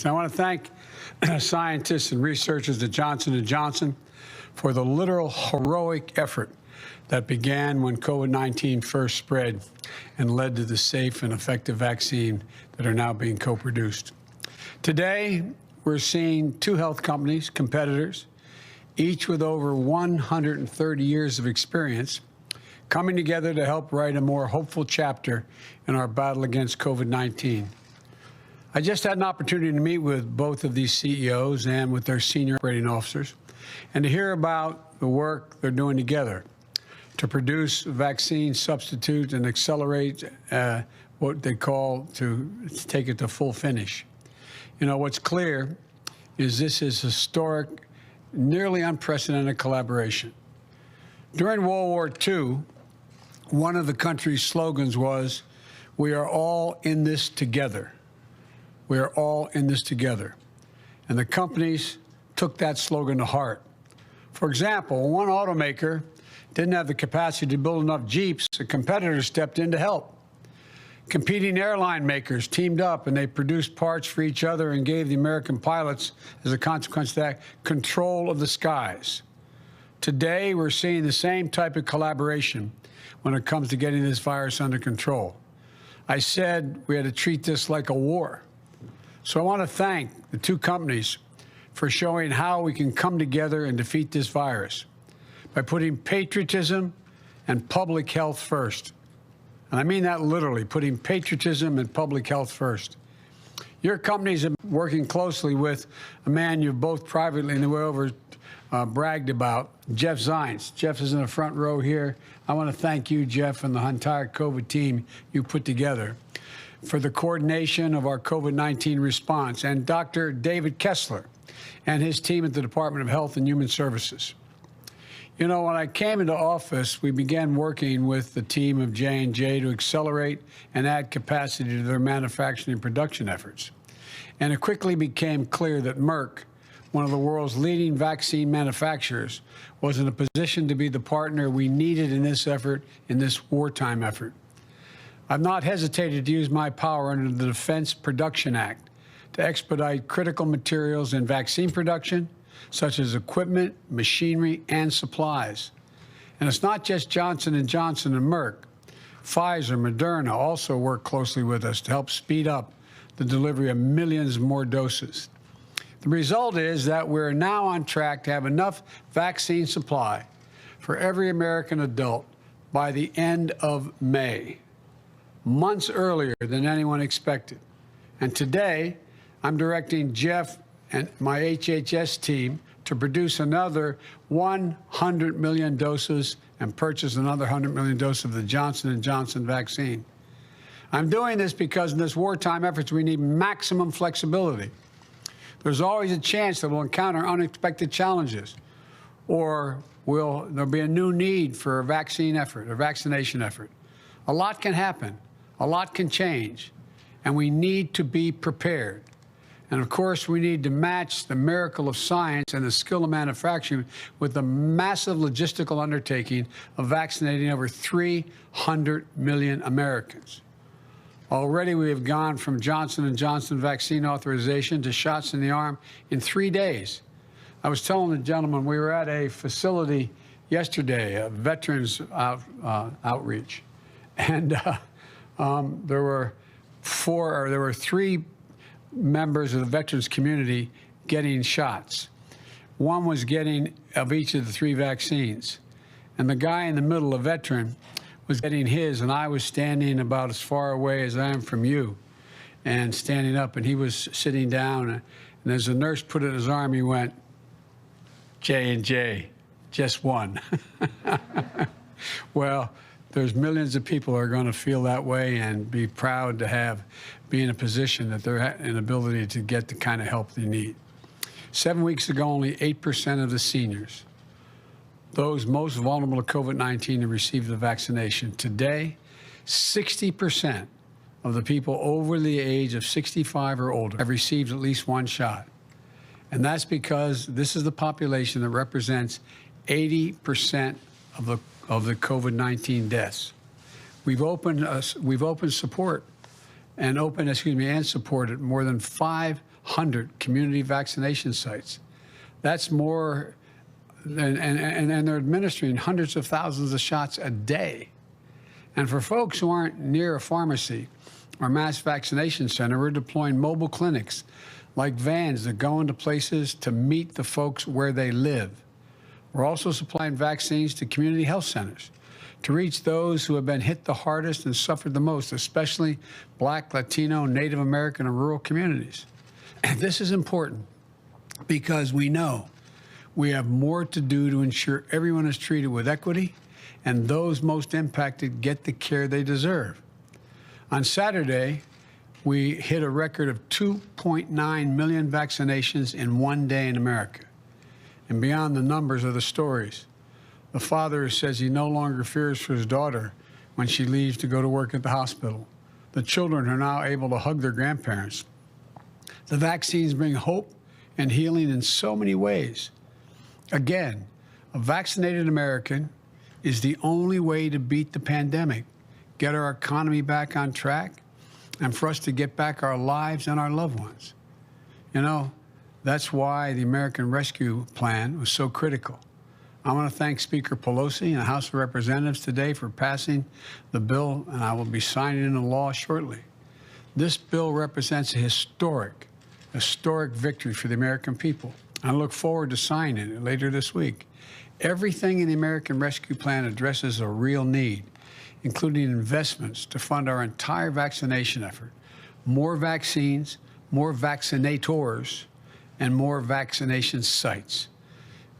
I want to thank scientists and researchers at Johnson & Johnson for the literal heroic effort that began when COVID-19 first spread and led to the safe and effective vaccine that are now being co-produced. Today, we're seeing two health companies, competitors, each with over 130 years of experience, coming together to help write a more hopeful chapter in our battle against COVID-19. I just had an opportunity to meet with both of these CEOs and with their senior operating officers and to hear about the work they're doing together to produce vaccine substitutes and accelerate what they call to take it to full finish. You know, what's clear is this is historic, nearly unprecedented collaboration. During World War II, one of the country's slogans was, "We are all in this together." We are all in this together. And the companies took that slogan to heart. For example, one automaker didn't have the capacity to build enough Jeeps, a competitor stepped in to help. Competing airline makers teamed up and they produced parts for each other and gave the American pilots, as a consequence of that, control of the skies. Today, we're seeing the same type of collaboration when it comes to getting this virus under control. I said we had to treat this like a war. So I want to thank the two companies for showing how we can come together and defeat this virus by putting patriotism and public health first. And I mean that literally, putting patriotism and public health first. Your companies are working closely with a man you've both privately and way over bragged about, Jeff Zients. Jeff is in the front row here. I want to thank you, Jeff, and the entire COVID team you put together for the coordination of our COVID-19 response, and Dr. David Kessler and his team at the Department of Health and Human Services. You know, when I came into office, we began working with the team of J&J to accelerate and add capacity to their manufacturing and production efforts. And it quickly became clear that Merck, one of the world's leading vaccine manufacturers, was in a position to be the partner we needed in this effort, in this wartime effort. I've not hesitated to use my power under the Defense Production Act to expedite critical materials in vaccine production, such as equipment, machinery, and supplies. And it's not just Johnson & Johnson and Merck. Pfizer, Moderna also work closely with us to help speed up the delivery of millions more doses. The result is that we're now on track to have enough vaccine supply for every American adult by the end of May, months earlier than anyone expected. And today, I'm directing Jeff and my HHS team to produce another 100 million doses and purchase another 100 million doses of the Johnson & Johnson vaccine. I'm doing this because in this wartime efforts, we need maximum flexibility. There's always a chance that we'll encounter unexpected challenges, or there'll be a new need for a vaccine effort, a vaccination effort. A lot can happen. A lot can change, and we need to be prepared. And of course, we need to match the miracle of science and the skill of manufacturing with the massive logistical undertaking of vaccinating over 300 million Americans. Already, we have gone from Johnson & Johnson vaccine authorization to shots in the arm in 3 days. I was telling the gentleman we were at a facility yesterday, a veterans outreach, and there were three members of the veterans community getting shots. One was getting of each of the three vaccines. And the guy in the middle, a veteran, was getting his, and I was standing about as far away as I am from you and standing up, and he was sitting down. And as the nurse put it in his arm, he went, J&J, just one. Well, there's millions of people who are going to feel that way and be proud to be in a position that they're in ability to get the kind of help they need. 7 weeks ago, only 8% of the seniors, those most vulnerable to COVID-19, have received the vaccination. Today, 60% of the people over the age of 65 or older have received at least one shot. And that's because this is the population that represents 80% of the COVID-19 deaths. We've opened support and supported more than 5 1,200 community vaccination sites. That's more, and they're administering hundreds of thousands of shots a day. And for folks who aren't near a pharmacy or mass vaccination center, we're deploying mobile clinics like vans that go into places to meet the folks where they live. We're also supplying vaccines to community health centers to reach those who have been hit the hardest and suffered the most, especially Black, Latino, Native American, and rural communities. And this is important because we know we have more to do to ensure everyone is treated with equity and those most impacted get the care they deserve. On Saturday, we hit a record of 2.9 million vaccinations in one day in America. And beyond the numbers are the stories. The father says he no longer fears for his daughter when she leaves to go to work at the hospital. The children are now able to hug their grandparents. The vaccines bring hope and healing in so many ways. Again, a vaccinated American is the only way to beat the pandemic, get our economy back on track, and for us to get back our lives and our loved ones. You know, that's why the American Rescue Plan was so critical. I want to thank Speaker Pelosi and the House of Representatives today for passing the bill, and I will be signing into law shortly. This bill represents a historic victory for the American people. I look forward to signing it later this week. Everything in the American Rescue Plan addresses a real need, including investments to fund our entire vaccination effort, more vaccines, more vaccinators, and more vaccination sites.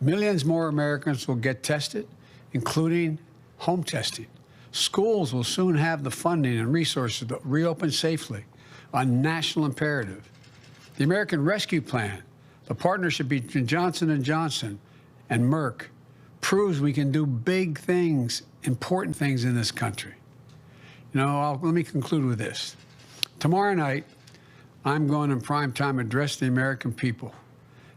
Millions more Americans will get tested, including home testing. Schools will soon have the funding and resources to reopen safely, a national imperative. The American Rescue Plan, the partnership between Johnson & Johnson and Merck, proves we can do big things, important things in this country. You know, let me conclude with this. Tomorrow night, I'm going in prime time to address the American people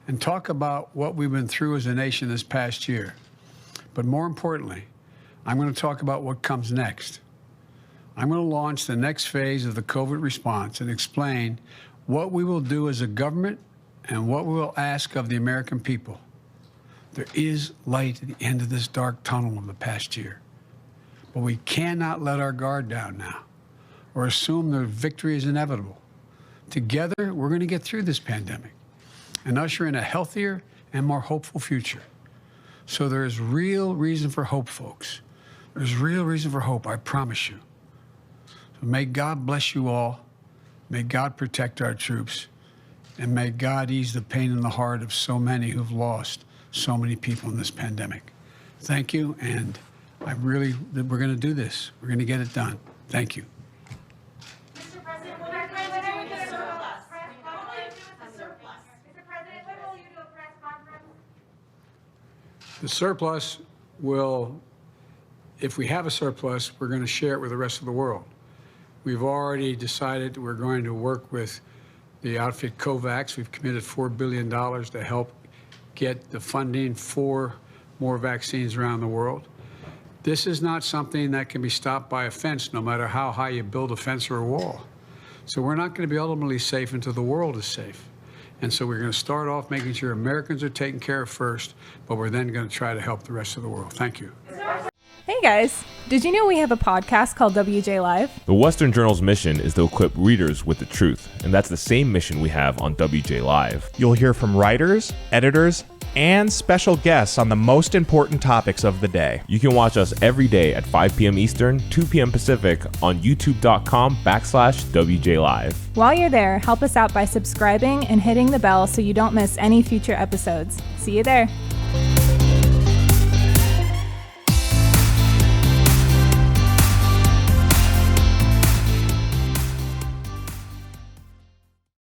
and talk about what we've been through as a nation this past year. But more importantly, I'm going to talk about what comes next. I'm going to launch the next phase of the COVID response and explain what we will do as a government and what we will ask of the American people. There is light at the end of this dark tunnel of the past year. But we cannot let our guard down now or assume that victory is inevitable. Together, we're going to get through this pandemic and usher in a healthier and more hopeful future. So there is real reason for hope, folks. There's real reason for hope, I promise you. So may God bless you all. May God protect our troops. And may God ease the pain in the heart of so many who've lost so many people in this pandemic. Thank you, and we're going to do this. We're going to get it done. Thank you. Mr. President, what are you doing with the surplus? What will you do with the surplus? Mr. President, when will you do a press conference? The surplus will, if we have a surplus, we're going to share it with the rest of the world. We've already decided we're going to work with the outfit COVAX. We've committed $4 billion to help get the funding for more vaccines around the world. This is not something that can be stopped by a fence, no matter how high you build a fence or a wall. So we're not going to be ultimately safe until the world is safe. And so we're going to start off making sure Americans are taken care of first, but we're then going to try to help the rest of the world. Thank you. Hey guys, did you know we have a podcast called WJ Live? The Western Journal's mission is to equip readers with the truth, and that's the same mission we have on WJ Live. You'll hear from writers, editors, and special guests on the most important topics of the day. You can watch us every day at 5 p.m. Eastern, 2 p.m. Pacific on youtube.com/WJ Live. While you're there, help us out by subscribing and hitting the bell so you don't miss any future episodes. See you there.